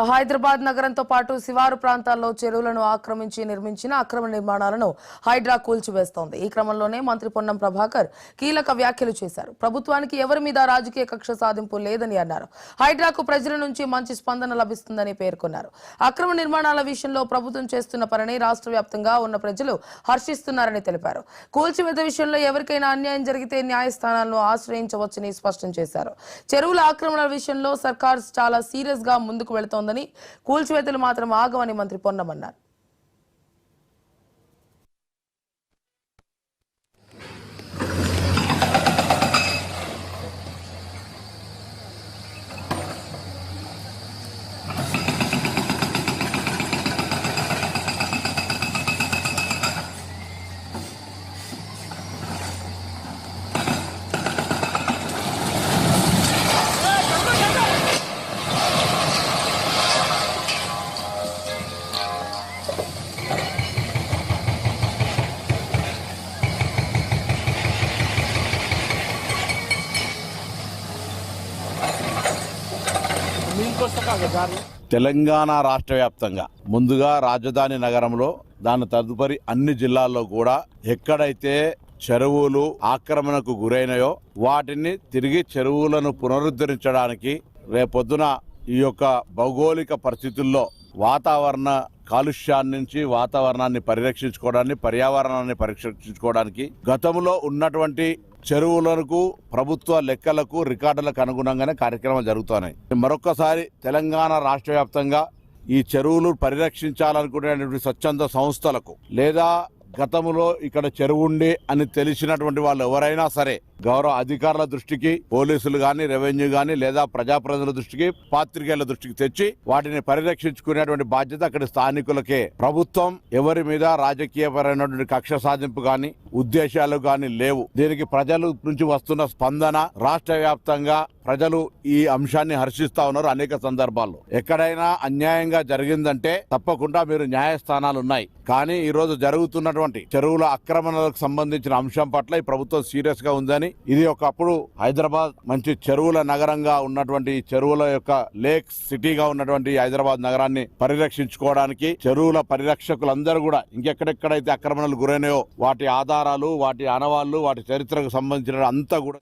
హైదరాబాద్ నగరంతో పాటు శివారు ప్రాంతాల్లో చెరువులను ఆక్రమించి నిర్మించిన అక్రమ నిర్మాణాలను హైడ్రా కూల్చివేస్తోంది. ఈ క్రమంలోనే మంత్రి పొన్నం ప్రభాకర్ కీలక వ్యాఖ్యలు చేశారు. ప్రభుత్వానికి ఎవరి మీద రాజకీయ కక్ష సాధింపు లేదని అన్నారు. హైడ్రాకు ప్రజల నుంచి మంచి స్పందన లభిస్తుందని పేర్కొన్నారు. అక్రమ నిర్మాణాల విషయంలో ప్రభుత్వం చేస్తున్న పనిని రాష్ట్ర వ్యాప్తంగా ఉన్న ప్రజలు హర్షిస్తున్నారని తెలిపారు. కూల్చివేత విషయంలో ఎవరికైనా అన్యాయం జరిగితే న్యాయస్థానాలను ఆశ్రయించవచ్చని స్పష్టం చేశారు. చెరువుల ఆక్రమణల విషయంలో సర్కార్ చాలా సీరియస్ గా ముందుకు వెళుతోందని, కూల్చివేతలు మాత్రం ఆగవని మంత్రి పొన్నం అన్నారు. తెలంగాణ రాష్ట్ర వ్యాప్తంగా ముందుగా రాజధాని నగరంలో, దాని తదుపరి అన్ని జిల్లాల్లో కూడా ఎక్కడైతే చెరువులు ఆక్రమణకు గురైనాయో వాటిని తిరిగి చెరువులను పునరుద్ధరించడానికి రేపొద్దున ఈ యొక్క భౌగోళిక పరిస్థితుల్లో వాతావరణ కాలుష్యాన్ని నుంచి వాతావరణాన్ని పరిరక్షించుకోవడానికి, పర్యావరణాన్ని పరిరక్షించుకోవడానికి గతంలో ఉన్నటువంటి చెరువులకు ప్రభుత్వ లెక్కలకు రికార్డులకు అనుగుణంగానే కార్యక్రమాలు జరుగుతున్నాయి. మరొకసారి తెలంగాణ రాష్ట్ర వ్యాప్తంగా ఈ చెరువులు పరిరక్షించాలనుకునేటువంటి స్వచ్ఛంద సంస్థలకు లేదా గతంలో ఇక్కడ చెరువు ఉండి అని తెలిసినటువంటి వాళ్ళు ఎవరైనా సరే గౌరవ అధికారుల దృష్టికి, పోలీసులు గాని, రెవెన్యూ గాని లేదా ప్రజాప్రతినిధుల దృష్టికి, పాత్రికేయుల దృష్టికి తెచ్చి వాటిని పరిరక్షించుకునేటువంటి బాధ్యత అక్కడి స్థానికులకే. ప్రభుత్వం ఎవరి మీద రాజకీయపరమైనటువంటి కక్ష సాధింపు గాని, ఉద్దేశాలు గాని లేవు. దీనికి ప్రజల నుంచి వస్తున్న స్పందన, రాష్ట్ర వ్యాప్తంగా ప్రజలు ఈ అంశాన్ని హర్షిస్తా ఉన్నారు. అనేక సందర్భాల్లో ఎక్కడైనా అన్యాయంగా జరిగిందంటే తప్పకుండా మీరు న్యాయస్థానాలు ఉన్నాయి. కానీ ఈ రోజు జరుగుతున్నటువంటి చెరువుల ఆక్రమణలకు సంబంధించిన అంశం పట్ల ఈ ప్రభుత్వం సీరియస్ గా ఉందని, ఇది ఒకప్పుడు హైదరాబాద్ మంచి చెరువుల నగరంగా ఉన్నటువంటి, చెరువుల యొక్క లేక్ సిటీగా ఉన్నటువంటి హైదరాబాద్ నగరాన్ని పరిరక్షించుకోవడానికి చెరువుల పరిరక్షకులందరూ కూడా ఇంకెక్కడెక్కడైతే ఆక్రమణలు గురైనాయో వాటి ఆధారాలు, వాటి ఆనవాళ్లు, వాటి చరిత్రకు సంబంధించిన అంతా కూడా